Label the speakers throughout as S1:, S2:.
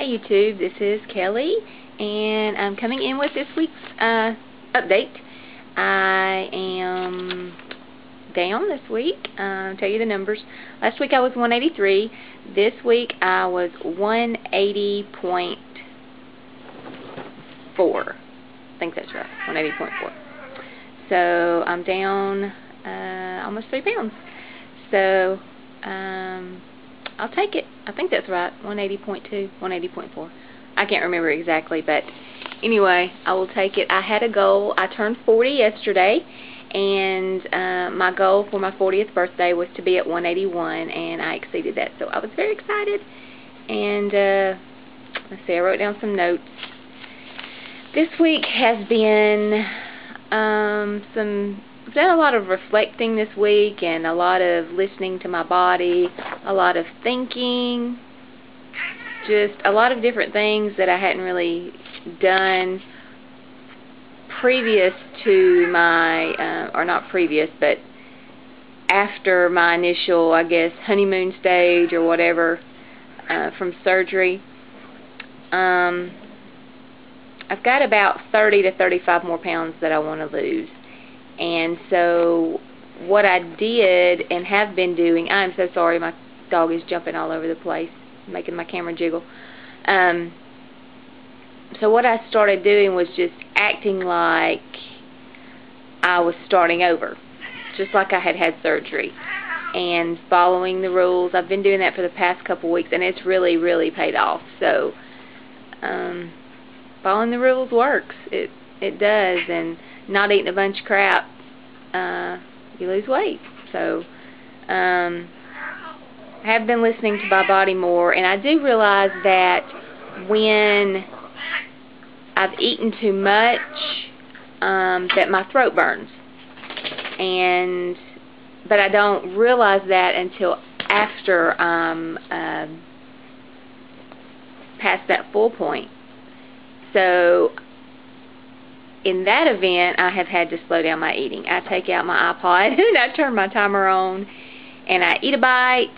S1: Hey YouTube, this is Kelly, and I'm coming in with this week's update. I am down this week. I'll tell you the numbers. Last week I was 183. This week I was 180.4. I think that's right, 180.4. So I'm down almost 3 pounds. So I'll take it. I think that's right, 180.2, 180.4. I can't remember exactly, but anyway, I will take it. I had a goal. I turned 40 yesterday, and my goal for my 40th birthday was to be at 181, and I exceeded that, so I was very excited. And let's see, I wrote down some notes. This week has been I've done a lot of reflecting this week, and a lot of listening to my body, a lot of thinking, just a lot of different things that I hadn't really done previous to my, or not previous, but after my initial, I guess, honeymoon stage or whatever from surgery. I've got about 30 to 35 more pounds that I want to lose. And so what I did and have been doing, I'm so sorry, my dog is jumping all over the place, making my camera jiggle. So what I started doing was just acting like I was starting over, just like I had had surgery, and following the rules. I've been doing that for the past couple weeks, and it's really, really paid off. So following the rules works. It does, and not eating a bunch of crap, you lose weight. So I have been listening to my body more, and I do realize that when I've eaten too much, that my throat burns, but I don't realize that until after I'm past that full point. So in that event, I have had to slow down my eating. I take out my iPod and I turn my timer on, and I eat a bite,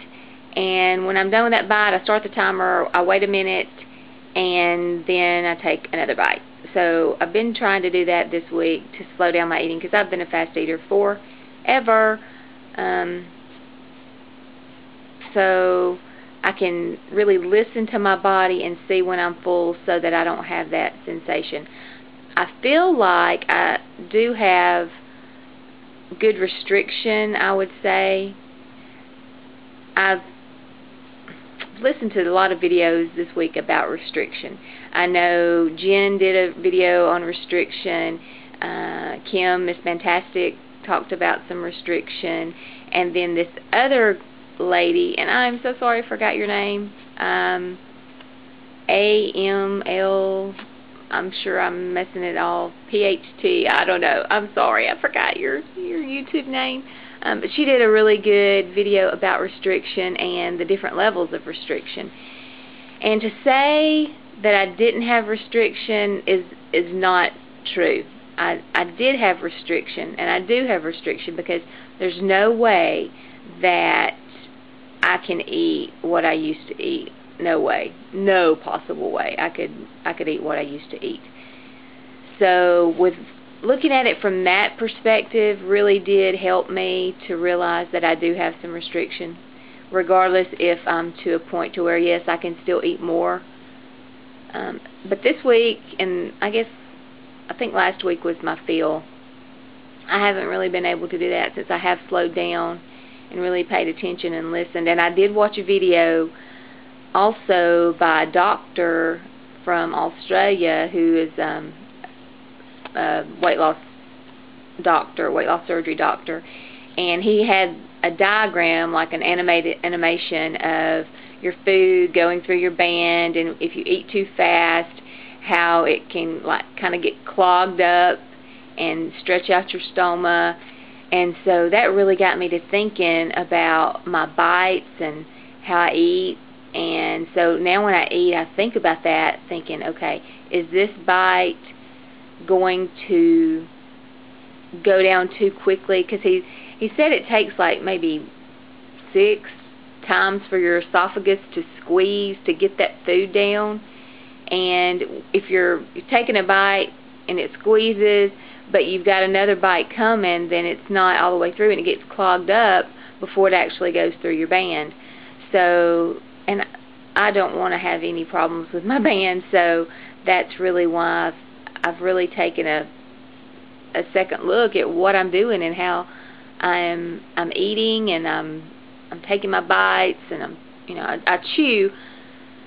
S1: and when I'm done with that bite, I start the timer, I wait a minute, and then I take another bite. So I've been trying to do that this week to slow down my eating, because I've been a fast eater forever. So I can really listen to my body and see when I'm full so that I don't have that sensation. I feel like I do have good restriction, I would say. I've listened to a lot of videos this week about restriction. I know Jen did a video on restriction. Kim, Miss Fantastic, talked about some restriction. And then this other lady, and I'm so sorry I forgot your name, AML, I'm sure I'm messing it all, PHT, I don't know, I'm sorry, I forgot your YouTube name. But she did a really good video about restriction and the different levels of restriction. And to say that I didn't have restriction is not true. I did have restriction, and I do have restriction, because there's no way that I can eat what I used to eat. No way. No possible way I could eat what I used to eat. So with looking at it from that perspective really did help me to realize that I do have some restriction, regardless if I'm to a point to where, yes, I can still eat more. But this week, and I think last week was my feel, I haven't really been able to do that since I have slowed down and really paid attention and listened. And I did watch a video also by a doctor from Australia who is a weight loss surgery doctor, and he had a diagram, like an animation of your food going through your band, and if you eat too fast, how it can kind of get clogged up and stretch out your stomach. And so that really got me to thinking about my bites and how I eat. And so now when I eat, I think about that, thinking, okay, is this bite going to go down too quickly? Because he said it takes like maybe 6 times for your esophagus to squeeze to get that food down. and if you're taking a bite and it squeezes, but you've got another bite coming, then it's not all the way through and it gets clogged up before it actually goes through your band. So, and I don't want to have any problems with my band, so that's really why I've really taken a second look at what I'm doing and how I'm eating, and I'm taking my bites, and I chew,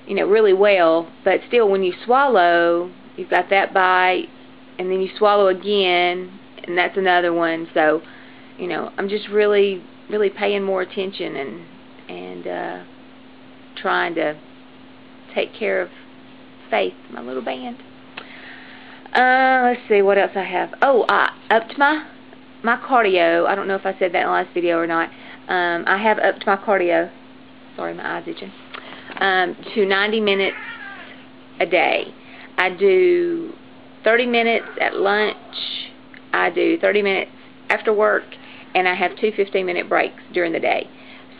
S1: really well, but still when you swallow, you've got that bite, and then you swallow again, and that's another one. So, I'm just really paying more attention and trying to take care of Faith, my little band. Let's see what else I have. Oh, I upped my cardio. I don't know if I said that in the last video or not. I have upped my cardio. Sorry, my eye's itching. To 90 minutes a day. I do 30 minutes at lunch. I do 30 minutes after work, and I have 2 15-minute breaks during the day.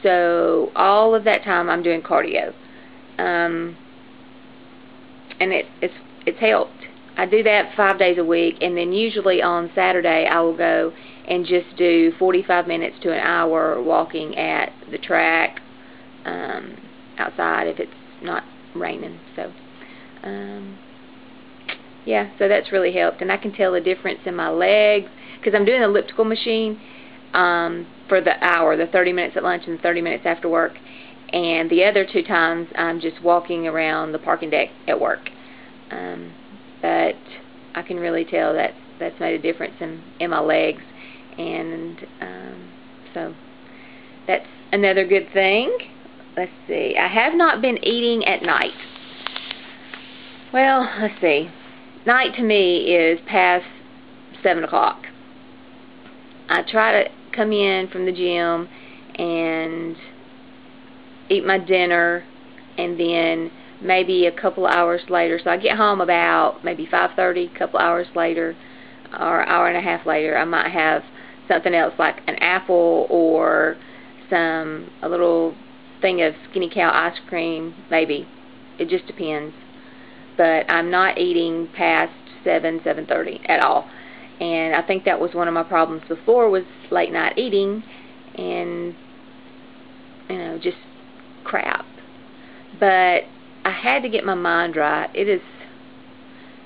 S1: So all of that time I'm doing cardio, and it's helped. I do that 5 days a week, and then usually on Saturday I will go and just do 45 minutes to an hour walking at the track outside if it's not raining. So yeah, so that's really helped, and I can tell the difference in my legs because I'm doing the elliptical machine for the hour, the 30 minutes at lunch and the 30 minutes after work, and the other 2 times I'm just walking around the parking deck at work. But I can really tell that that's made a difference in my legs, and so that's another good thing. Let's see. I have not been eating at night. Well, let's see. Night to me is past 7 o'clock. I try to come in from the gym and eat my dinner, and then maybe a couple of hours later, so I get home about maybe 5:30, a couple hours later, or an hour and a half later, I might have something else like an apple or a little thing of Skinny Cow ice cream, maybe. It just depends. But I'm not eating past 7:30 at all. And I think that was one of my problems before, was late night eating and, just crap. But I had to get my mind right. It is,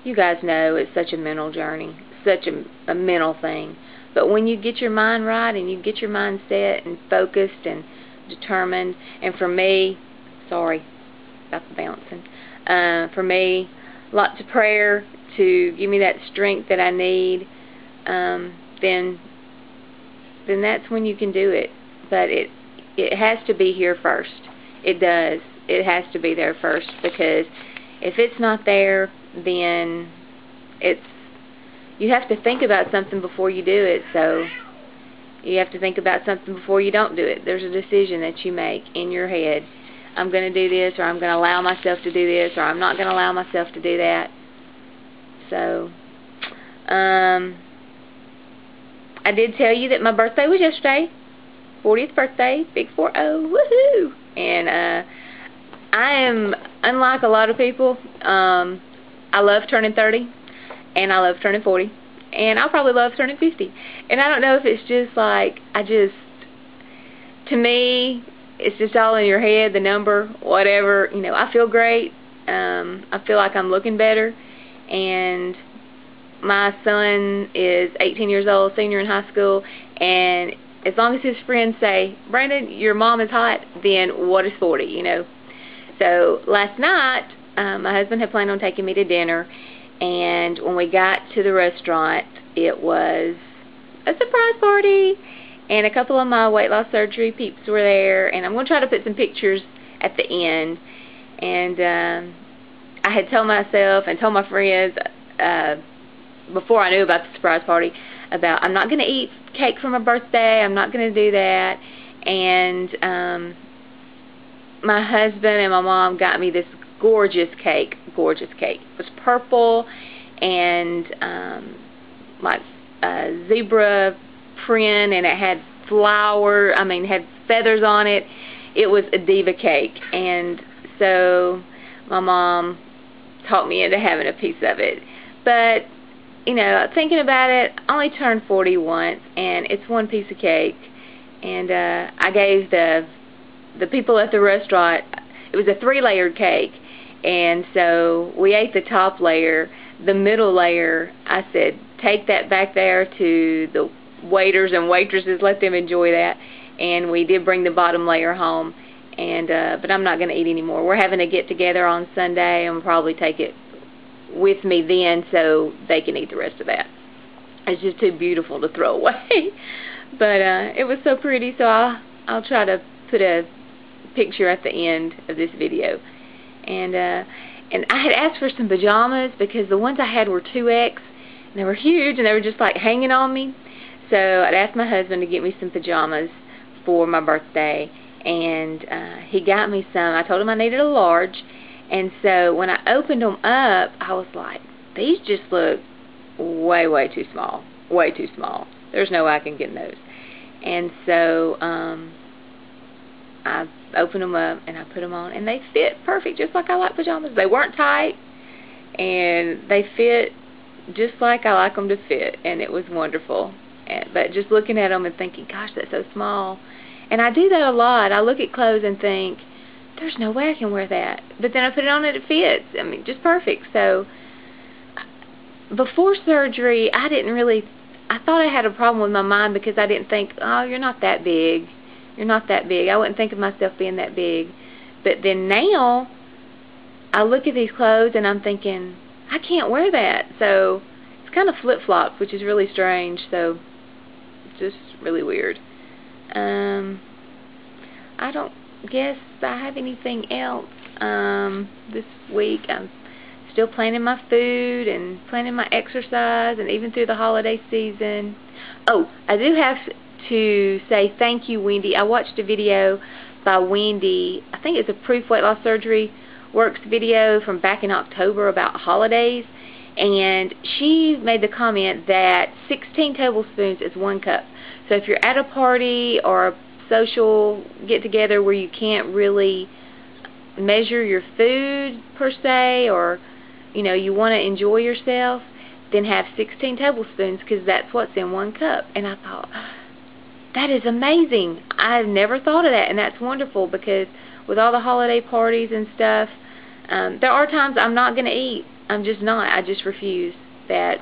S1: you guys know, it's such a mental journey, such a mental thing. But when you get your mind right and you get your mind set and focused and determined, and for me, sorry about the bouncing, for me, lots of prayer to give me that strength that I need, then that's when you can do it. But it has to be here first. It does. It has to be there first, because if it's not there, then you have to think about something before you do it. So you have to think about something before you don't do it. There's a decision that you make in your head. I'm going to do this, or I'm going to allow myself to do this, or I'm not going to allow myself to do that. So I did tell you that my birthday was yesterday. 40th birthday, big 40, woohoo! And I am, unlike a lot of people, I love turning 30, and I love turning 40, and I'll probably love turning 50. And I don't know if it's just like, to me, it's just all in your head, the number, whatever. I feel great. I feel like I'm looking better, and my son is 18 years old, senior in high school, and as long as his friends say, Brandon, your mom is hot, then what is 40, So last night, my husband had planned on taking me to dinner, and when we got to the restaurant, it was a surprise party, and a couple of my weight loss surgery peeps were there, and I'm going to try to put some pictures at the end. And I had told myself and told my friends before I knew about the surprise party, about I'm not going to eat cake for my birthday, I'm not going to do that. And my husband and my mom got me this gorgeous cake. It was purple and like zebra print, and it had had feathers on it. It was a diva cake. And so my mom talked me into having a piece of it. But, you know, thinking about it, I only turned 40 once, and it's one piece of cake. And I gave the people at the restaurant, it was a 3-layered cake, and so we ate the top layer. The middle layer, I said, take that back there to the waiters and waitresses, let them enjoy that. And we did bring the bottom layer home, and but I'm not going to eat anymore. We're having a get-together on Sunday, and we'll probably take it with me then so they can eat the rest of that. It's just too beautiful to throw away. But it was so pretty, so I'll try to put a picture at the end of this video. And I had asked for some pajamas because the ones I had were 2X, and they were huge, and they were just like hanging on me. So I'd asked my husband to get me some pajamas for my birthday, and he got me some. I told him I needed a large, and so when I opened them up, I was like, these just look way, way too small. Way too small. There's no way I can get in those. And so I opened them up and I put them on, and they fit perfect, just like I like pajamas. They weren't tight, and they fit just like I like them to fit, and it was wonderful. But just looking at them and thinking, gosh, that's so small. And I do that a lot. I look at clothes and think, there's no way I can wear that. But then I put it on and it fits. I mean, just perfect. So before surgery, I thought I had a problem with my mind because I didn't think, oh, you're not that big. You're not that big. I wouldn't think of myself being that big. But then now, I look at these clothes and I'm thinking, I can't wear that. So it's kind of flip-flops, which is really strange. So it's just really weird. I don't guess I have anything else this week. I'm still planning my food and planning my exercise, and even through the holiday season. Oh, I do have to say thank you, Wendy. I watched a video by Wendy. I think it's a Proof Weight Loss Surgery Works video from back in October about holidays, and she made the comment that 16 tablespoons is 1 cup. So if you're at a party or a social get-together where you can't really measure your food per se, or you know, you want to enjoy yourself, then have 16 tablespoons because that's what's in 1 cup. And I thought, that is amazing. I've never thought of that, and that's wonderful because with all the holiday parties and stuff, there are times I'm not going to eat. I'm just not. I just refuse that.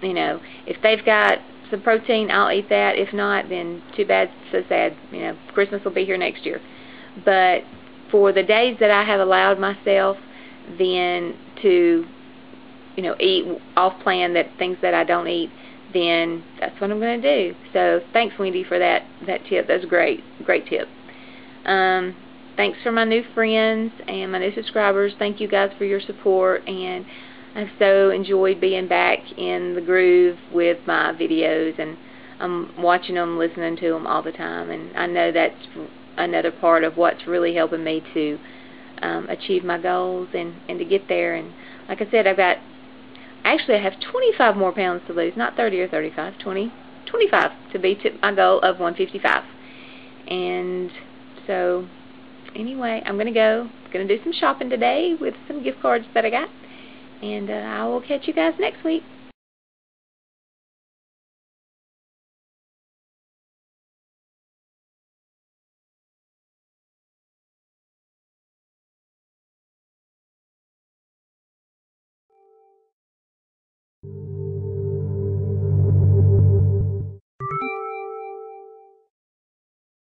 S1: You know, if they've got some protein, I'll eat that. If not, then too bad, so sad. You know, Christmas will be here next year. But for the days that I have allowed myself then to, you know, eat off plan, that things that I don't eat, then that's what I'm going to do. So thanks, Wendy, for that tip. That's great tip. Thanks for my new friends and my new subscribers. Thank you guys for your support, and I've so enjoyed being back in the groove with my videos, and I'm watching them, listening to them all the time, and I know that's another part of what's really helping me to achieve my goals and to get there. And like I said, I have 25 more pounds to lose, not 30 or 35, 25 to be to my goal of 155. And so anyway, I'm going to do some shopping today with some gift cards that I got, and I will catch you guys next week.